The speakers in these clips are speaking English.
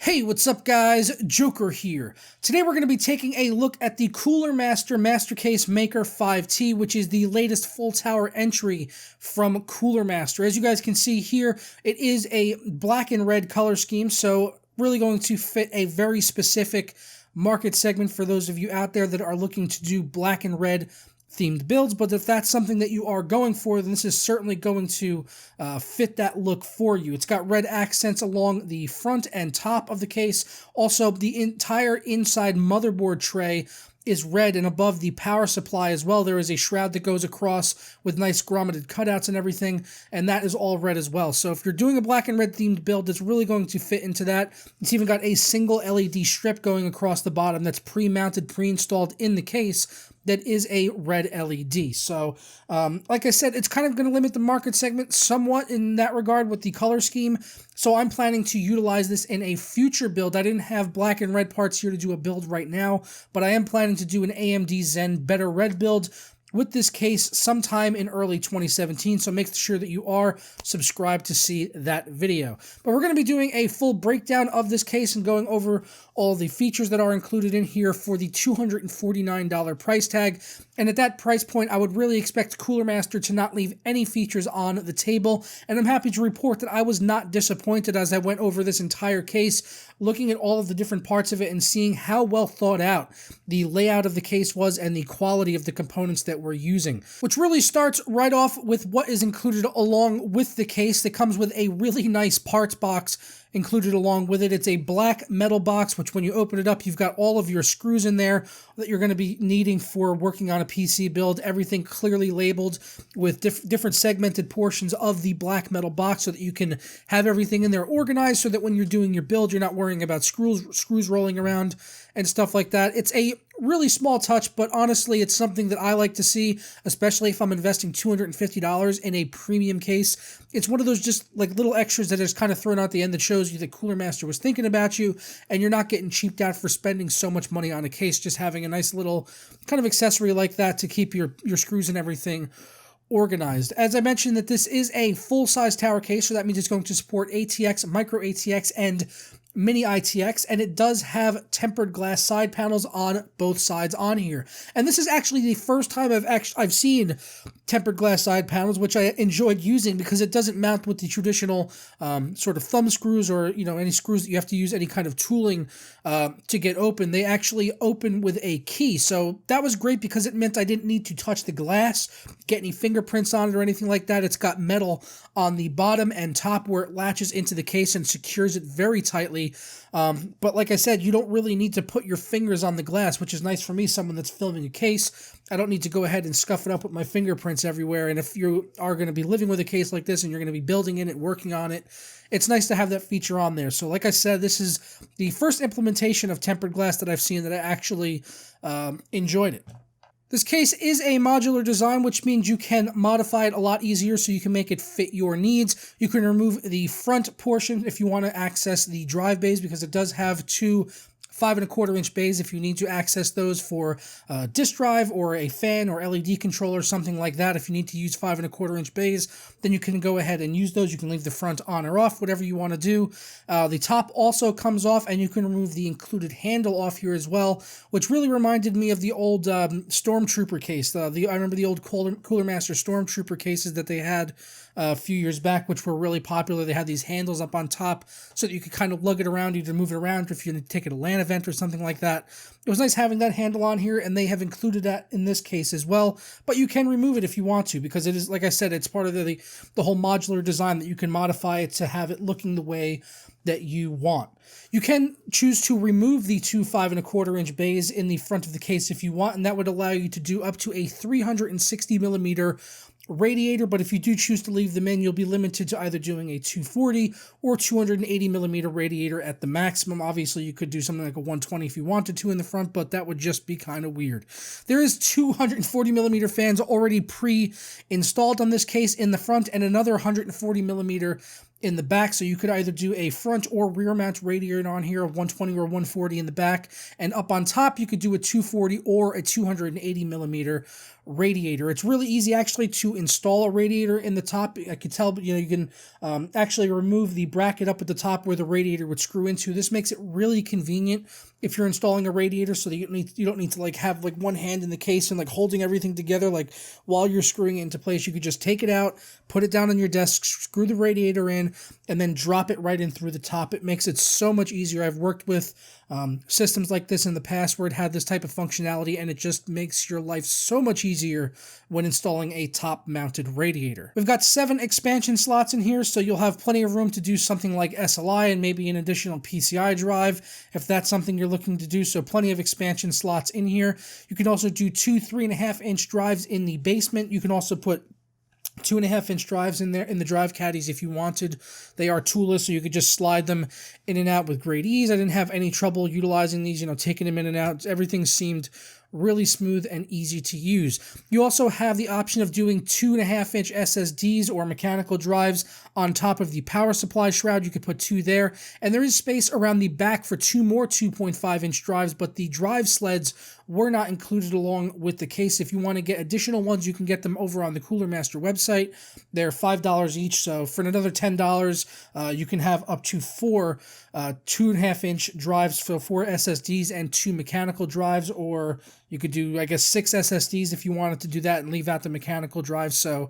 Hey, what's up guys? Joker here. Today we're going to be taking a look at the Cooler Master MasterCase Maker 5T, which is the latest full tower entry from Cooler Master. As you guys can see here, it is a black and red color scheme, so really going to fit a very specific market segment for those of you out there that are looking to do black and red themed builds. But if that's something that you are going for, then this is certainly going to fit that look for you. It's got red accents along the front and top of the case. Also, the entire inside motherboard tray is red, and above the power supply as well, there is a shroud that goes across with nice grommeted cutouts and everything, and that is all red as well. So if you're doing a black and red themed build, it's really going to fit into that. It's even got a single LED strip going across the bottom that's pre-mounted, pre-installed in the case, that is a red LED. So, like I said, it's kind of going to limit the market segment somewhat in that regard with the color scheme. So I'm planning to utilize this in a future build. I didn't have black and red parts here to do a build right now, but I am planning to do an AMD Zen Better Red build with this case sometime in early 2017, so make sure that you are subscribed to see that video. But we're going to be doing a full breakdown of this case and going over all the features that are included in here for the $249 price tag. And at that price point, I would really expect Cooler Master to not leave any features on the table. And I'm happy to report that I was not disappointed as I went over this entire case, looking at all of the different parts of it and seeing how well thought out the layout of the case was and the quality of the components that we're using. Which really starts right off with what is included along with the case. That comes with a really nice parts box included along with it. It's a black metal box, which when you open it up, you've got all of your screws in there that you're going to be needing for working on a PC build. Everything clearly labeled with different segmented portions of the black metal box so that you can have everything in there organized so that when you're doing your build, you're not worrying about screws rolling around and stuff like that. It's a really small touch, but honestly, it's something that I like to see, especially if I'm investing $250 in a premium case. It's one of those just like little extras that is kind of thrown out at the end that shows you that Cooler Master was thinking about you, and you're not getting cheaped out for spending so much money on a case, just having a nice little kind of accessory like that to keep your screws and everything organized. As I mentioned, that this is a full-size tower case, so that means it's going to support ATX, micro ATX, and mini ITX, and it does have tempered glass side panels on both sides on here. And this is actually the first time I've seen tempered glass side panels, which I enjoyed using because it doesn't mount with the traditional sort of thumb screws or any screws that you have to use any kind of tooling to get open. They actually open with a key, so that was great because it meant I didn't need to touch the glass, get any fingerprints on it or anything like that. It's got metal on the bottom and top where it latches into the case and secures it very tightly. But like I said, you don't really need to put your fingers on the glass, which is nice for me, someone that's filming a case. I don't need to go ahead and scuff it up with my fingerprints everywhere. And if you are going to be living with a case like this and you're going to be building in it, working on it, it's nice to have that feature on there. So like I said, this is the first implementation of tempered glass that I've seen that I actually enjoyed it. This case is a modular design, which means you can modify it a lot easier so you can make it fit your needs. You can remove the front portion if you want to access the drive bays, because it does have two 5¼ inch bays if you need to access those for disk drive or a fan or LED controller, something like that. If you need to use 5¼ inch bays, then you can go ahead and use those. You can leave the front on or off, whatever you want to do. The top also comes off, and you can remove the included handle off here as well, which really reminded me of the old Stormtrooper case. I remember the old Cooler Master Stormtrooper cases that they had a few years back, which were really popular. They had these handles up on top so that you could kind of lug it around, either move it around if you need to take it to a LAN event or something like that. It was nice having that handle on here, and they have included that in this case as well, but you can remove it if you want to, because it is, like I said, it's part of the whole modular design that you can modify it to have it looking the way that you want. You can choose to remove the two 5¼ inch bays in the front of the case if you want, and that would allow you to do up to a 360mm radiator, but if you do choose to leave them in, you'll be limited to either doing a 240 or 280mm radiator at the maximum. Obviously, you could do something like a 120 if you wanted to in the front, but that would just be kind of weird. There is 240mm fans already pre-installed on this case in the front, and another 140mm in the back, so you could either do a front or rear mount radiator on here, a 120 or 140 in the back, and up on top you could do a 240 or a 280 millimeter radiator. It's really easy actually to install a radiator in the top. I could tell, you can actually remove the bracket up at the top where the radiator would screw into. This makes it really convenient if you're installing a radiator, so that you don't need to like have like one hand in the case and like holding everything together like while you're screwing it into place. You could just take it out, put it down on your desk, screw the radiator in, and then drop it right in through the top. It makes it so much easier. I've worked with systems like this in the past where it had this type of functionality, and it just makes your life so much easier when installing a top-mounted radiator. We've got 7 expansion slots in here, so you'll have plenty of room to do something like SLI and maybe an additional PCI drive if that's something you're looking to do, so plenty of expansion slots in here. You can also do 2 3.5-inch drives in the basement. You can also put 2.5-inch drives in there in the drive caddies if you wanted. They are toolless, so you could just slide them in and out with great ease. I didn't have any trouble utilizing these, taking them in and out. Everything seemed really smooth and easy to use. You also have the option of doing 2.5-inch SSDs or mechanical drives on top of the power supply shroud. You could put 2 there, and there is space around the back for 2 more 2.5-inch drives, but the drive sleds were not included along with the case. If you want to get additional ones, you can get them over on the Cooler Master website. They're $5 each, so for another $10, you can have up to 4 2.5-inch drives for 4 SSDs and 2 mechanical drives, or you could do, I guess, 6 SSDs if you wanted to do that and leave out the mechanical drives. So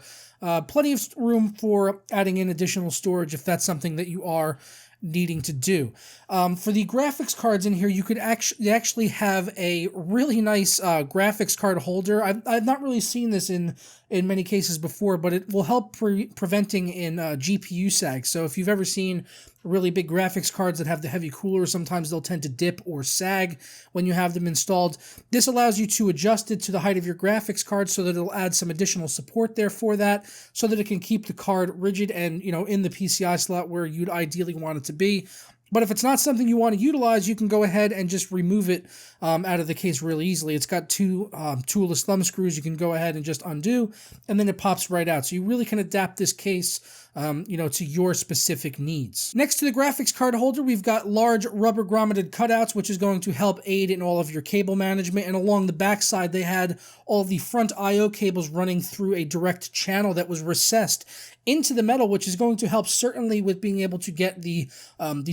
plenty of room for adding in additional storage if that's something that you are needing to do. For the graphics cards in here, you could actually have a really nice graphics card holder. I've not really seen this in many cases before, but it will help preventing in GPU sag. So if you've ever seen really big graphics cards that have the heavy cooler, sometimes they'll tend to dip or sag when you have them installed. This allows you to adjust it to the height of your graphics card so that it'll add some additional support there for that, so that it can keep the card rigid and, in the PCI slot where you'd ideally want it to be. But if it's not something you want to utilize, you can go ahead and just remove it out of the case really easily. It's got 2 toolless thumb screws you can go ahead and just undo, and then it pops right out. So you really can adapt this case to your specific needs. Next to the graphics card holder, we've got large rubber grommeted cutouts, which is going to help aid in all of your cable management. And along the back side, they had all the front I/O cables running through a direct channel that was recessed into the metal, which is going to help certainly with being able to get the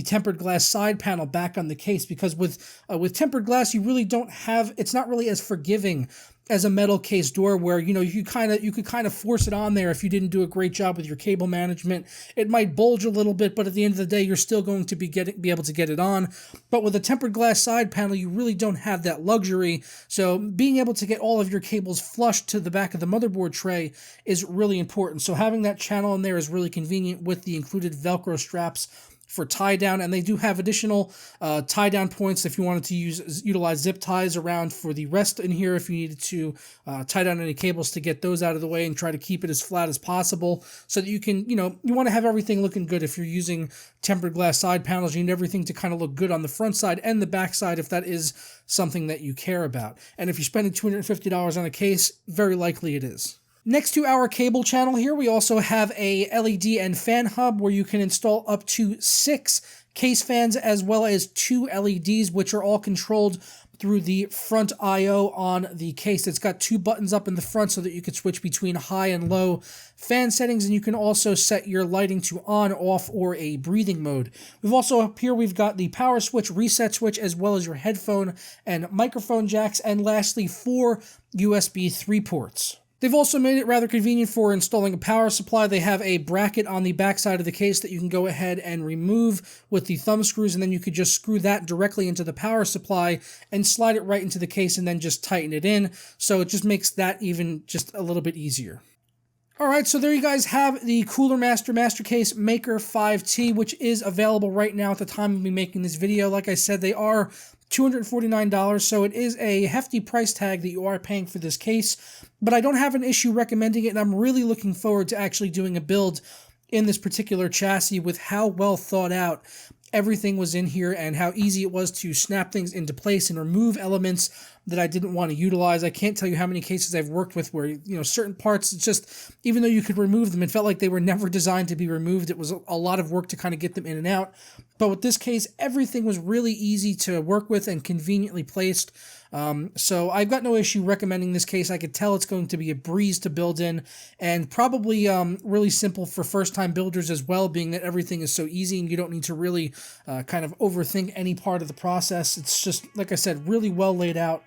tempered glass side panel back on the case, because with tempered glass, you really don't have, it's not really as forgiving as a metal case door where, you could kind of force it on there if you didn't do a great job with your cable management. It might bulge a little bit, but at the end of the day, you're still going to be able to get it on. But with a tempered glass side panel, you really don't have that luxury. So being able to get all of your cables flush to the back of the motherboard tray is really important. So having that channel in there is really convenient with the included Velcro straps for tie down, and they do have additional tie down points if you wanted to utilize zip ties around for the rest in here, if you needed to tie down any cables to get those out of the way and try to keep it as flat as possible, so that you can, you want to have everything looking good. If you're using tempered glass side panels, you need everything to kind of look good on the front side and the back side if that is something that you care about. And if you're spending $250 on a case, very likely it is. Next to our cable channel here, we also have a LED and fan hub where you can install up to 6 case fans as well as 2 LEDs, which are all controlled through the front I/O on the case. It's got 2 buttons up in the front so that you can switch between high and low fan settings, and you can also set your lighting to on, off, or a breathing mode. We've also up here, we've got the power switch, reset switch, as well as your headphone and microphone jacks, and lastly 4 USB 3 ports. They've also made it rather convenient for installing a power supply. They have a bracket on the back side of the case that you can go ahead and remove with the thumb screws, and then you could just screw that directly into the power supply and slide it right into the case and then just tighten it in. So it just makes that even just a little bit easier. Alright, so there you guys have the Cooler Master MasterCase Maker 5T, which is available right now at the time of me making this video. Like I said, they are $249, so it is a hefty price tag that you are paying for this case, but I don't have an issue recommending it, and I'm really looking forward to actually doing a build in this particular chassis with how well thought out everything was in here and how easy it was to snap things into place and remove elements that I didn't want to utilize. I can't tell you how many cases I've worked with where, certain parts, it's just, even though you could remove them, it felt like they were never designed to be removed. It was a lot of work to kind of get them in and out. But with this case, everything was really easy to work with and conveniently placed. So I've got no issue recommending this case. I could tell it's going to be a breeze to build in, and probably really simple for first-time builders as well, being that everything is so easy and you don't need to really kind of overthink any part of the process. It's just, like I said, really well laid out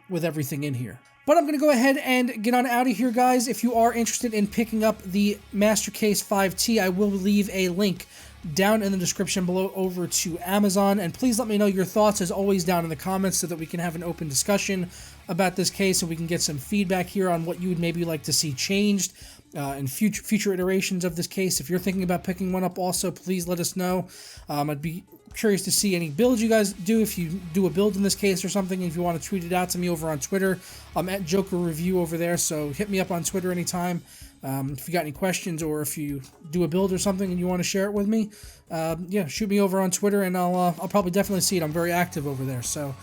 with everything in here. But I'm going to go ahead and get on out of here, guys. If you are interested in picking up the MasterCase 5T, I will leave a link down in the description below over to Amazon, and please let me know your thoughts as always down in the comments so that we can have an open discussion about this case and we can get some feedback here on what you would maybe like to see changed in future iterations of this case. If you're thinking about picking one up also, please let us know. I'd be curious to see any builds you guys do, if you do a build in this case or something. If you want to tweet it out to me over on Twitter, I'm at Joker Review over there, so hit me up on Twitter anytime. If you got any questions, or if you do a build or something and you want to share it with me, yeah, shoot me over on Twitter, and I'll probably definitely see it. I'm very active over there. So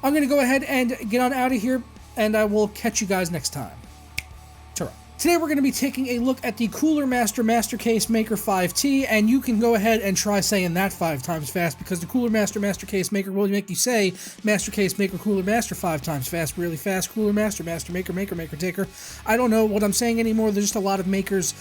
I'm going to go ahead and get on out of here, and I will catch you guys next time. Ta-ra. Today we're going to be taking a look at the Cooler Master MasterCase Maker 5T, and you can go ahead and try saying that 5 times fast, because the Cooler Master MasterCase Maker will make you say MasterCase Maker Cooler Master 5 times fast, really fast. Cooler Master, Master Maker, Maker, Maker Taker. I don't know what I'm saying anymore. There's just a lot of makers.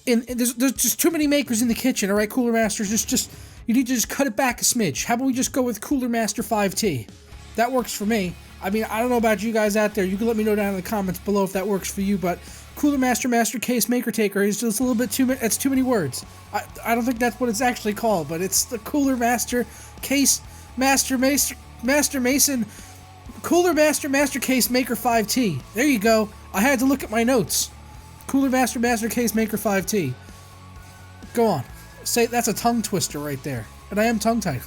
There's just too many makers in the kitchen, all right, Cooler Masters? Just you need to just cut it back a smidge. How about we just go with Cooler Master 5T? That works for me. I mean, I don't know about you guys out there. You can let me know down in the comments below if that works for you, but Cooler Master MasterCase Maker Taker is just a little bit too many. It's too many words. I don't think that's what it's actually called, but it's the Cooler Master Case Master Mason Cooler Master MasterCase Maker 5T. There you go. I had to look at my notes. Cooler Master MasterCase Maker 5T. Go on. Say that's a tongue twister right there. And I am tongue-tied.